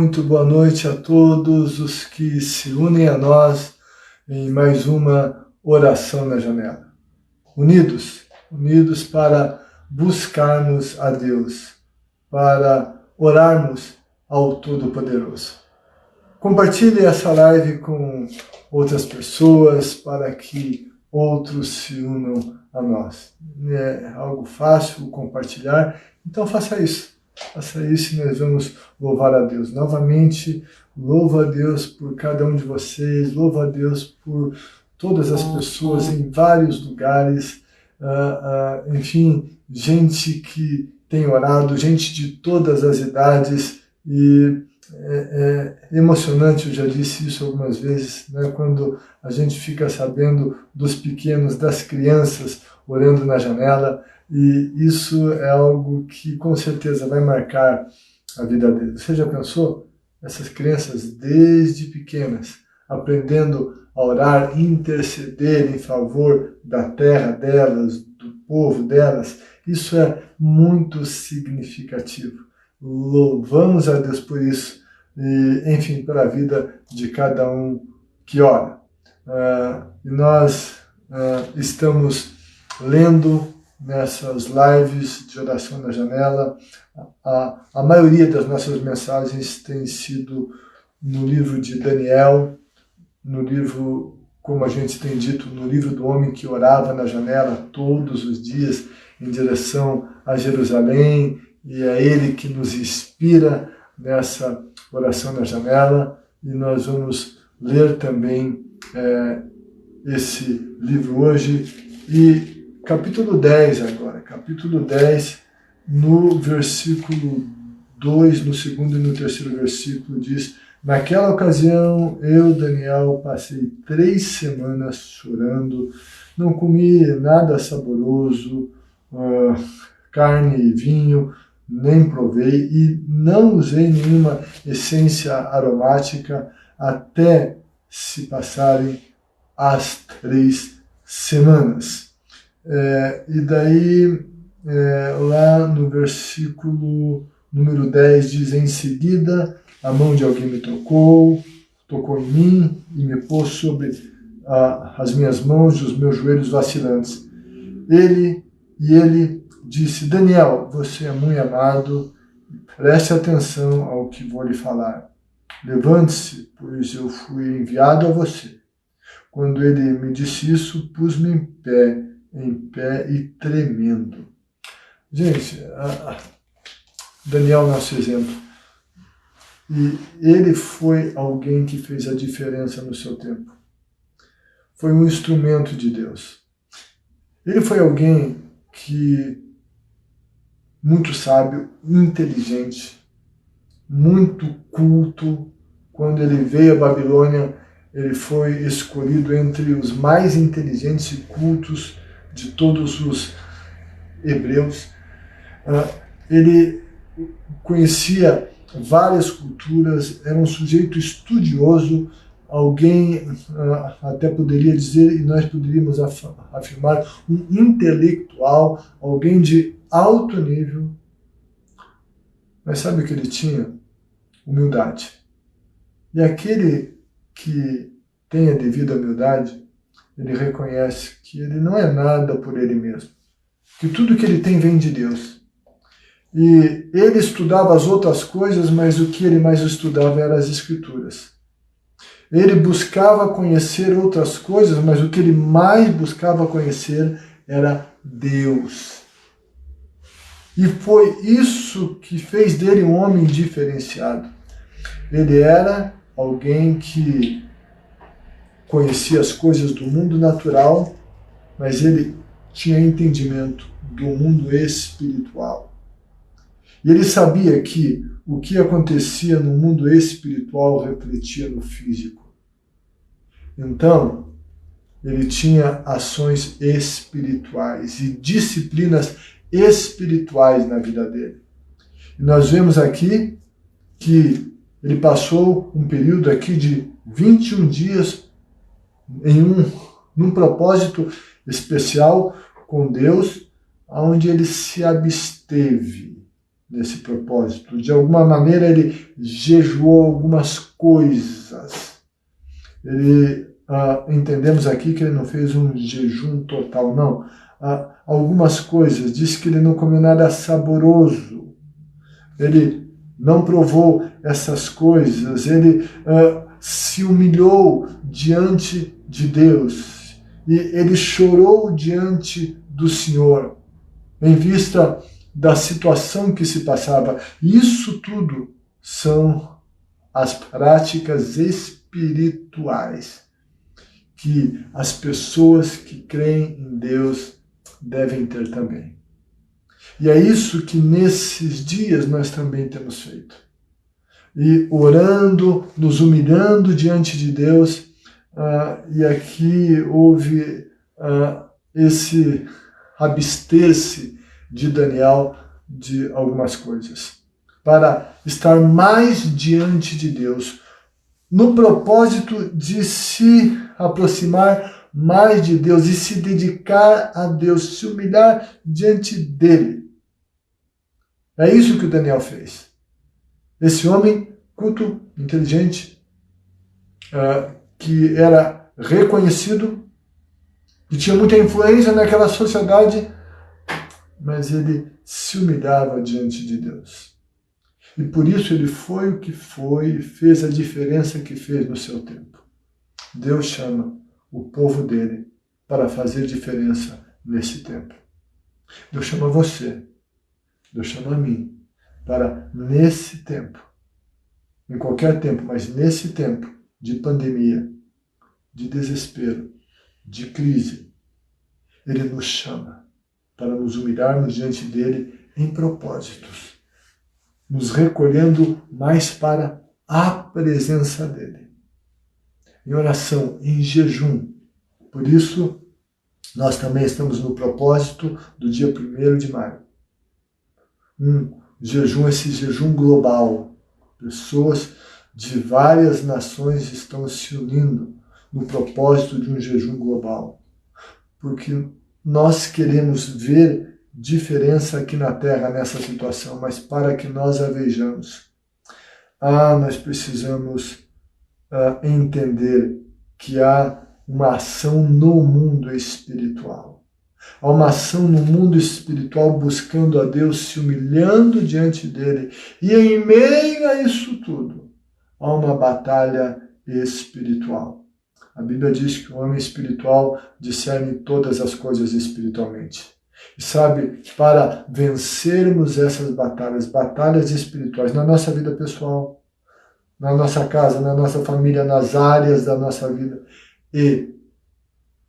muito boa noite a todos os que se unem a nós em mais uma oração na janela. Unidos para buscarmos a Deus, para orarmos ao Todo-Poderoso. Compartilhe essa live com outras pessoas para que outros se unam a nós. É algo fácil compartilhar, então faça isso. Faça isso e nós vamos louvar a Deus. Novamente, louvo a Deus por cada um de vocês, louvo a Deus por todas as pessoas em vários lugares, enfim, gente que tem orado, gente de todas as idades, e é emocionante, eu já disse isso algumas vezes, né, quando a gente fica sabendo dos pequenos, das crianças orando na janela, e isso é algo que com certeza vai marcar a vida deles. Você já pensou? Essas crianças desde pequenas, aprendendo a orar, interceder em favor da terra delas, do povo delas, isso é muito significativo. Louvamos a Deus por isso, e, enfim, pela vida de cada um que ora. E nós estamos lendo nessas lives de oração na janela. A maioria das nossas mensagens tem sido no livro de Daniel, no livro, como a gente tem dito, no livro do homem que orava na janela todos os dias em direção a Jerusalém, e é ele que nos inspira nessa oração na janela, e nós vamos ler também esse livro hoje, e capítulo 10 agora, capítulo 10, no versículo 2, no segundo e no terceiro versículo, diz: naquela ocasião, eu, Daniel, passei 3 semanas chorando, não comi nada saboroso, carne e vinho, nem provei, e não usei nenhuma essência aromática até se passarem as 3 semanas. E daí, lá no versículo número 10, diz: em seguida, a mão de alguém me tocou em mim e me pôs sobre as minhas mãos e os meus joelhos vacilantes. Ele disse: Daniel, você é muito amado, preste atenção ao que vou lhe falar. Levante-se, pois eu fui enviado a você. Quando ele me disse isso, pus-me em pé e tremendo. Gente, Daniel é nosso exemplo. E ele foi alguém que fez a diferença no seu tempo. Foi um instrumento de Deus. Ele foi alguém que muito sábio, inteligente, muito culto. Quando ele veio à Babilônia, ele foi escolhido entre os mais inteligentes e cultos de todos os hebreus. Ele conhecia várias culturas, era um sujeito estudioso, alguém até poderia dizer, e nós poderíamos afirmar, um intelectual, alguém de alto nível. Mas sabe o que ele tinha? Humildade. E aquele que tem a devida humildade, ele reconhece que ele não é nada por ele mesmo, que tudo que ele tem vem de Deus. E ele estudava as outras coisas, mas o que ele mais estudava eram as Escrituras. Ele buscava conhecer outras coisas, mas o que ele mais buscava conhecer era Deus. E foi isso que fez dele um homem diferenciado. Ele era alguém que conhecia as coisas do mundo natural, mas ele tinha entendimento do mundo espiritual. E ele sabia que o que acontecia no mundo espiritual refletia no físico. Então, ele tinha ações espirituais e disciplinas espirituais na vida dele. E nós vemos aqui que ele passou um período aqui de 21 dias num propósito especial com Deus, onde ele se absteve nesse propósito. De alguma maneira ele jejuou algumas coisas. Entendemos aqui que ele não fez um jejum total, não. Algumas coisas, diz que ele não comeu nada saboroso. Ele não provou essas coisas, ele se humilhou diante de Deus e ele chorou diante do Senhor, em vista da situação que se passava. Isso tudo são as práticas espirituais que as pessoas que creem em Deus devem ter também. E é isso que nesses dias nós também temos feito. E orando, nos humilhando diante de Deus, e aqui houve esse abster-se de Daniel de algumas coisas, para estar mais diante de Deus, no propósito de se aproximar mais de Deus e se dedicar a Deus, se humilhar diante dele. É isso que o Daniel fez. Esse homem culto, inteligente, que era reconhecido, que tinha muita influência naquela sociedade, mas ele se humilhava diante de Deus. E por isso ele foi o que foi e fez a diferença que fez no seu tempo. Deus chama o povo dele para fazer diferença nesse tempo. Deus chama você, Deus chama a mim, para nesse tempo, em qualquer tempo, mas nesse tempo de pandemia, de desespero, de crise, ele nos chama para nos humilharmos diante dele em propósitos, nos recolhendo mais para a presença dele, em oração, em jejum. Por isso, nós também estamos no propósito do dia 1º de maio. Esse jejum global. Pessoas de várias nações estão se unindo no propósito de um jejum global. Porque nós queremos ver diferença aqui na Terra nessa situação, mas para que nós a vejamos, nós precisamos entender que há uma ação no mundo espiritual. Há uma ação no mundo espiritual buscando a Deus, se humilhando diante dele. E em meio a isso tudo, há uma batalha espiritual. A Bíblia diz que o homem espiritual discerne todas as coisas espiritualmente. E sabe, para vencermos essas batalhas espirituais na nossa vida pessoal, na nossa casa, na nossa família, nas áreas da nossa vida e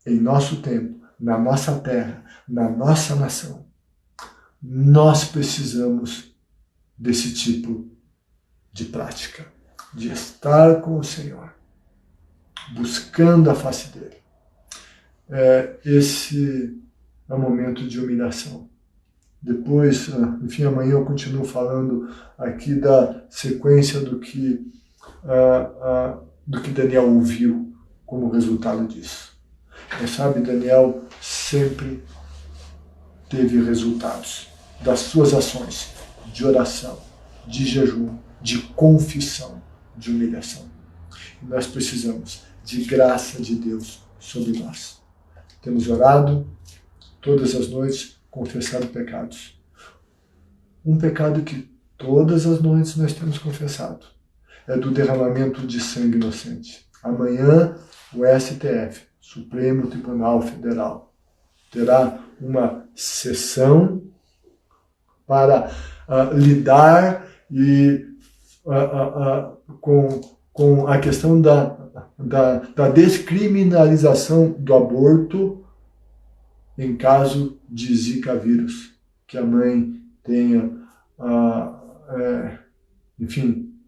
em nosso tempo, na nossa terra, na nossa nação, nós precisamos desse tipo de prática, de estar com o Senhor, buscando a face dele. Esse é o momento de humilhação. Depois, enfim, amanhã eu continuo falando aqui da sequência do que Daniel ouviu como resultado disso. Mas sabe, Daniel sempre teve resultados das suas ações de oração, de jejum, de confissão, de humilhação. E nós precisamos de graça de Deus sobre nós. Temos orado todas as noites, confessado pecados. Um pecado que todas as noites nós temos confessado é do derramamento de sangue inocente. Amanhã, o STF, Supremo Tribunal Federal, terá uma sessão para lidar com a questão da descriminalização do aborto em caso de Zika vírus, que a mãe tenha, enfim,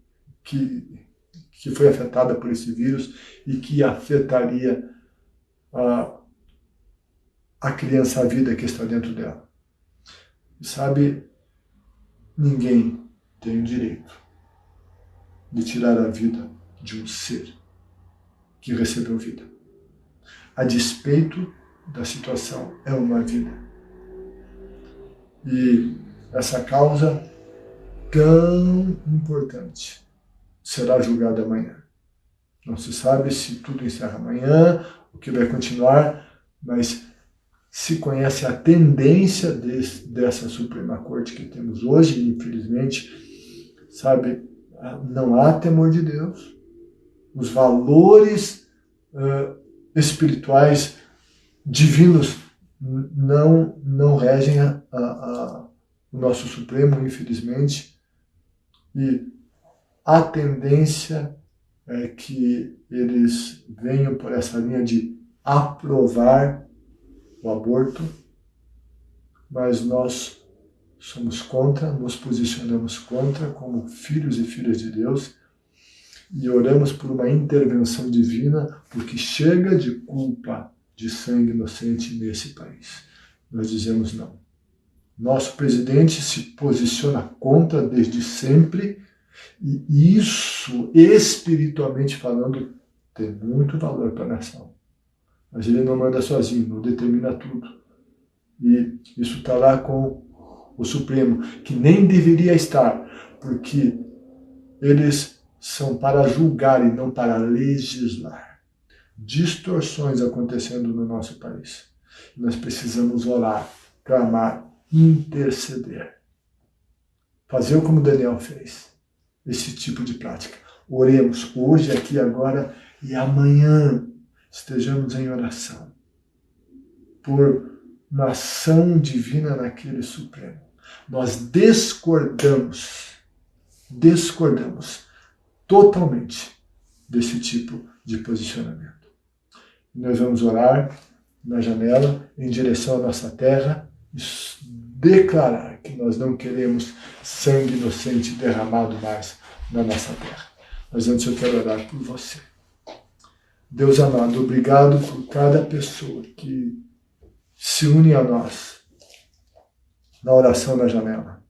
que foi afetada por esse vírus e que afetaria a criança, a vida que está dentro dela. E sabe, ninguém tem o direito de tirar a vida de um ser que recebeu vida. A despeito da situação, é uma vida. E essa causa tão importante será julgado amanhã. Não se sabe se tudo encerra amanhã, o que vai continuar, mas se conhece a tendência dessa Suprema Corte que temos hoje, e infelizmente, sabe, não há temor de Deus. Os valores espirituais divinos não regem o nosso Supremo, infelizmente, e a tendência é que eles venham por essa linha de aprovar o aborto, mas nós somos contra, nos posicionamos contra como filhos e filhas de Deus e oramos por uma intervenção divina, porque chega de culpa de sangue inocente nesse país. Nós dizemos não. Nosso presidente se posiciona contra desde sempre, e isso, espiritualmente falando, tem muito valor para a nação. Mas ele não manda sozinho, não determina tudo. E isso está lá com o Supremo, que nem deveria estar, porque eles são para julgar e não para legislar. Distorções acontecendo no nosso país. Nós precisamos orar, clamar, interceder. Fazer como Daniel fez. Esse tipo de prática. Oremos hoje, aqui, agora e amanhã. Estejamos em oração por uma ação divina naquele Supremo. Nós discordamos totalmente desse tipo de posicionamento. Nós vamos orar na janela em direção à nossa terra e declarar que nós não queremos sangue inocente derramado mais na nossa terra. Mas antes eu quero orar por você. Deus amado, obrigado por cada pessoa que se une a nós na oração na janela.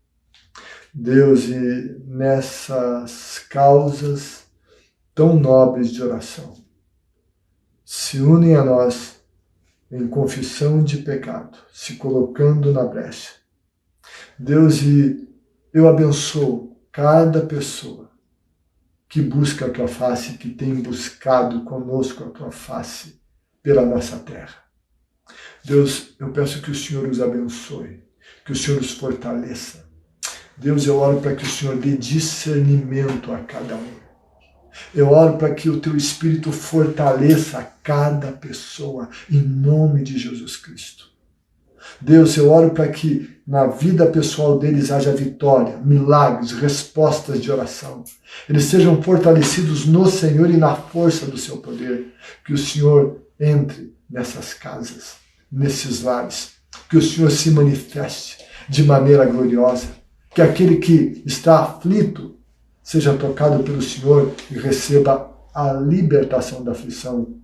Deus, e nessas causas tão nobres de oração, se unem a nós em confissão de pecado, se colocando na brecha. Deus, e eu abençoo cada pessoa que busca a Tua face, que tem buscado conosco a Tua face pela nossa terra. Deus, eu peço que o Senhor os abençoe, que o Senhor os fortaleça. Deus, eu oro para que o Senhor dê discernimento a cada um. Eu oro para que o Teu Espírito fortaleça a cada pessoa, em nome de Jesus Cristo. Deus, eu oro para que na vida pessoal deles haja vitória, milagres, respostas de oração. Eles sejam fortalecidos no Senhor e na força do Seu poder. Que o Senhor entre nessas casas, nesses lares. Que o Senhor se manifeste de maneira gloriosa. Que aquele que está aflito seja tocado pelo Senhor e receba a libertação da aflição.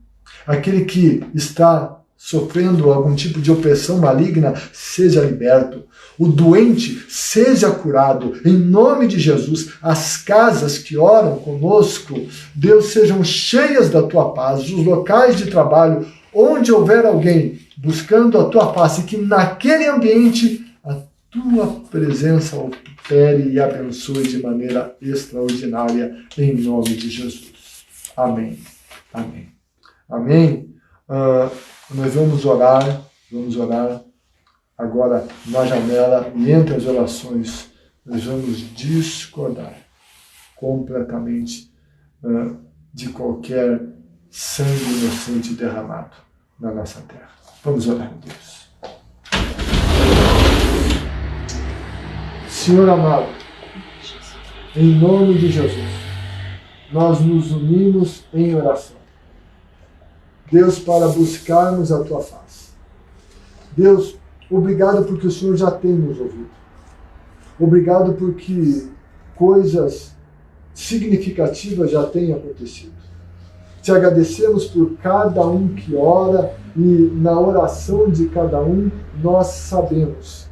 Aquele que está sofrendo algum tipo de opressão maligna, seja liberto. O doente seja curado. Em nome de Jesus, as casas que oram conosco, Deus, sejam cheias da Tua paz. Os locais de trabalho, onde houver alguém buscando a Tua face, que naquele ambiente a Tua presença opere e abençoe de maneira extraordinária, em nome de Jesus. Amém. Amém. Amém. Nós vamos orar agora na janela, e entre as orações nós vamos discordar completamente de qualquer sangue inocente derramado na nossa terra. Vamos orar, Deus. Senhor amado, em nome de Jesus, nós nos unimos em oração. Deus, para buscarmos a Tua face. Deus, obrigado porque o Senhor já tem nos ouvido. Obrigado porque coisas significativas já têm acontecido. Te agradecemos por cada um que ora, e na oração de cada um nós sabemos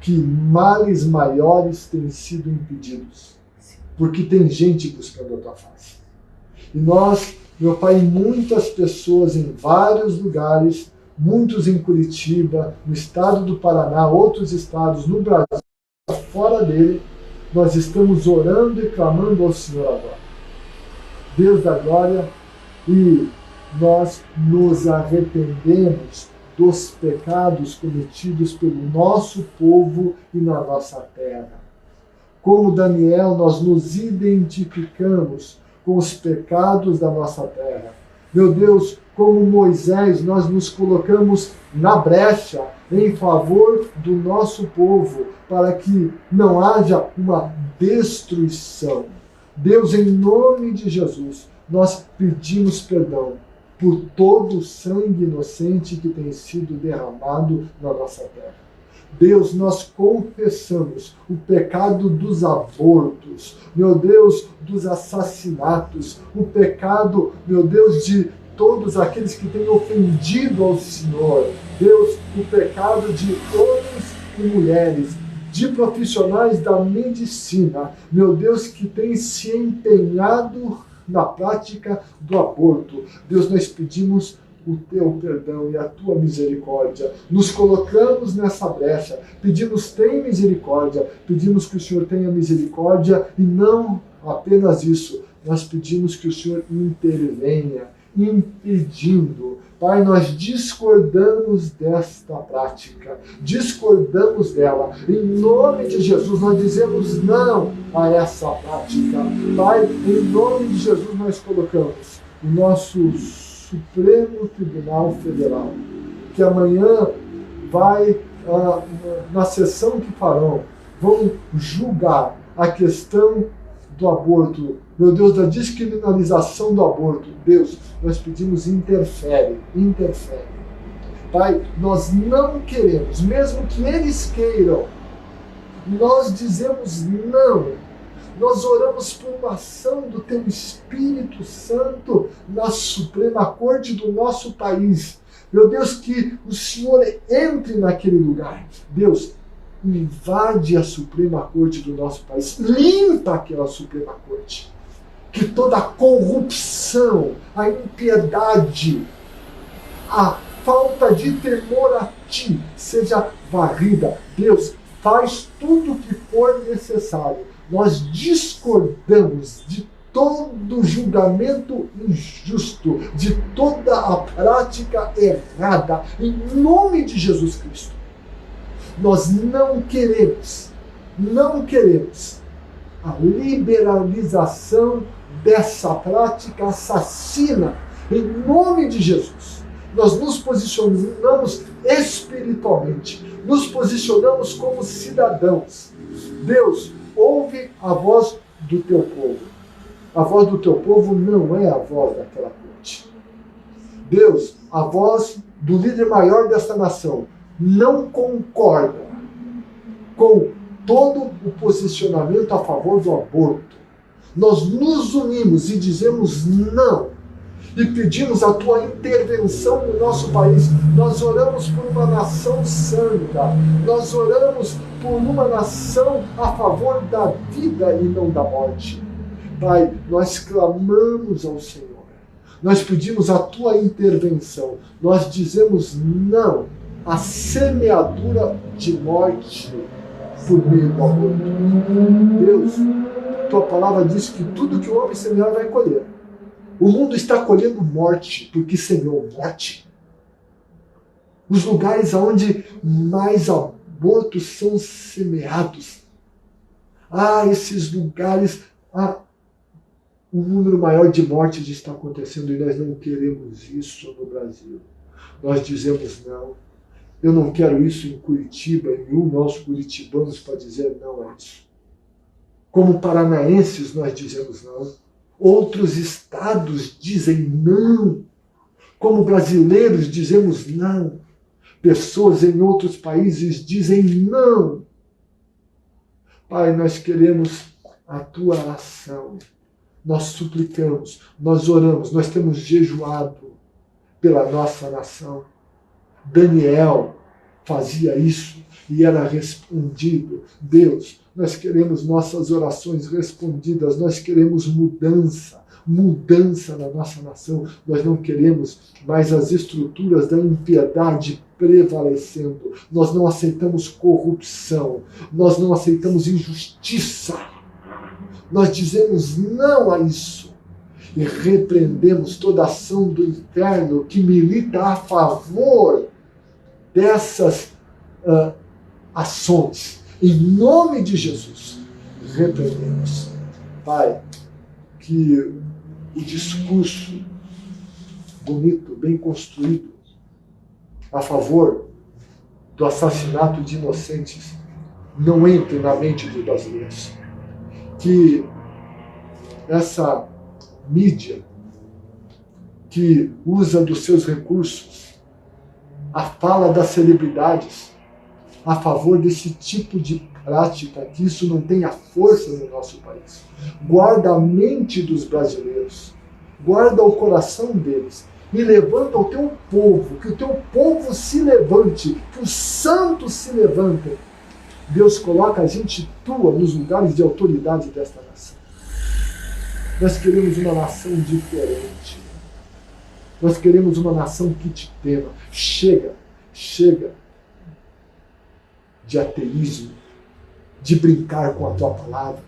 que males maiores têm sido impedidos, porque tem gente buscando a Tua face. E nós, meu Pai, muitas pessoas em vários lugares, muitos em Curitiba, no estado do Paraná, outros estados, no Brasil, fora dele, nós estamos orando e clamando ao Senhor agora. Deus da glória, e nós nos arrependemos dos pecados cometidos pelo nosso povo e na nossa terra. Como Daniel, nós nos identificamos com os pecados da nossa terra. Meu Deus, como Moisés, nós nos colocamos na brecha em favor do nosso povo, para que não haja uma destruição. Deus, em nome de Jesus, nós pedimos perdão por todo o sangue inocente que tem sido derramado na nossa terra. Deus, nós confessamos o pecado dos abortos, meu Deus, dos assassinatos, o pecado, meu Deus, de todos aqueles que têm ofendido ao Senhor. Deus, o pecado de homens e mulheres, de profissionais da medicina, meu Deus, que têm se empenhado na prática do aborto. Deus, nós pedimos o teu perdão e a tua misericórdia. Nos colocamos nessa brecha, pedimos, tem misericórdia, pedimos que o Senhor tenha misericórdia, e não apenas isso, nós pedimos que o Senhor intervenha, impedindo. Pai, nós discordamos desta prática, discordamos dela. Em nome de Jesus, nós dizemos não a essa prática. Pai, em nome de Jesus, nós colocamos o nosso Supremo Tribunal Federal, que amanhã vai, na sessão que farão, vão julgar a questão do aborto, meu Deus, da descriminalização do aborto. Deus, nós pedimos, interfere. Pai, nós não queremos, mesmo que eles queiram, nós dizemos não. Nós oramos por uma ação do Teu Espírito Santo na Suprema Corte do nosso país. Meu Deus, que o Senhor entre naquele lugar. Deus, invade a Suprema Corte do nosso país. Limpa aquela Suprema Corte. Que toda a corrupção, a impiedade, a falta de temor a Ti seja varrida. Deus, faz tudo o que for necessário. Nós discordamos de todo julgamento injusto, de toda a prática errada, em nome de Jesus Cristo. Nós não queremos a liberalização dessa prática assassina, em nome de Jesus. Nós nos posicionamos espiritualmente, nos posicionamos como cidadãos. Deus, ouve a voz do teu povo. A voz do teu povo não é a voz daquela corte. Deus, a voz do líder maior desta nação não concorda com todo o posicionamento a favor do aborto. Nós nos unimos e dizemos não. E pedimos a tua intervenção no nosso país. Nós oramos por uma nação santa. Nós oramos por uma nação a favor da vida e não da morte. Pai, nós clamamos ao Senhor. Nós pedimos a tua intervenção. Nós dizemos não à semeadura de morte por meio do aborto. Deus, tua palavra diz que tudo que o homem semear vai colher. O mundo está colhendo morte, porque semeou morte. Os lugares onde mais abortos são semeados. Esses lugares, um número maior de mortes está acontecendo, e nós não queremos isso no Brasil. Nós dizemos não. Eu não quero isso em Curitiba, em nós curitibanos para dizer não a isso. Como paranaenses nós dizemos não. Outros estados dizem não. Como brasileiros dizemos não. Pessoas em outros países dizem não. Pai, nós queremos a tua ação. Nós suplicamos, nós oramos, nós temos jejuado pela nossa nação. Daniel fazia isso e era respondido. Deus, nós queremos nossas orações respondidas, nós queremos mudança na nossa nação. Nós não queremos mais as estruturas da impiedade prevalecendo. Nós não aceitamos corrupção, nós não aceitamos injustiça. Nós dizemos não a isso e repreendemos toda ação do inferno que milita a favor dessas ações. Em nome de Jesus, repreendemos. Pai, que o discurso bonito, bem construído, a favor do assassinato de inocentes não entre na mente dos brasileiros. Que essa mídia que usa dos seus recursos a fala das celebridades a favor desse tipo de prática, que isso não tenha força no nosso país. Guarda a mente dos brasileiros, guarda o coração deles e levanta o teu povo, que o teu povo se levante, que os santos se levantem. Deus, coloca a gente tua nos lugares de autoridade desta nação. Nós queremos uma nação diferente. Nós queremos uma nação que te tema. Chega de ateísmo, de brincar com a tua palavra,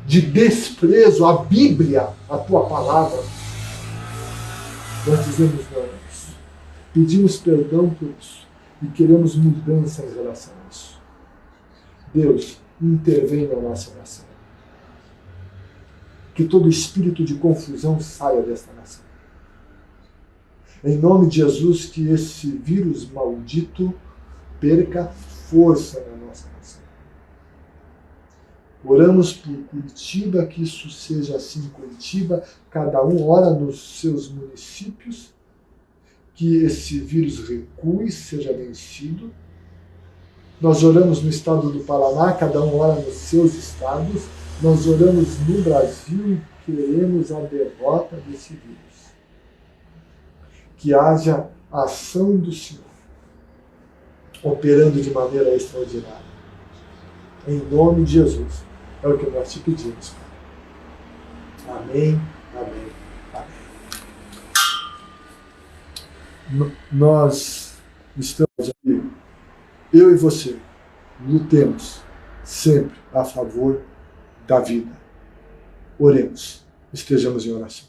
de desprezo à Bíblia, à tua palavra. Nós dizemos não a isso. Pedimos perdão por isso e queremos mudança em relação a isso. Deus, intervém na nossa nação. Que todo espírito de confusão saia desta nação. Em nome de Jesus, que esse vírus maldito perca força na nossa nação. Oramos por Curitiba, que isso seja assim em Curitiba, cada um ora nos seus municípios, que esse vírus recue, seja vencido. Nós oramos no estado do Paraná, cada um ora nos seus estados. Nós oramos no Brasil e queremos a derrota desse vírus. Que haja a ação do Senhor operando de maneira extraordinária. Em nome de Jesus, é o que nós te pedimos. Amém, amém, amém. Nós estamos aqui, eu e você, lutemos sempre a favor da vida. Oremos, estejamos em oração.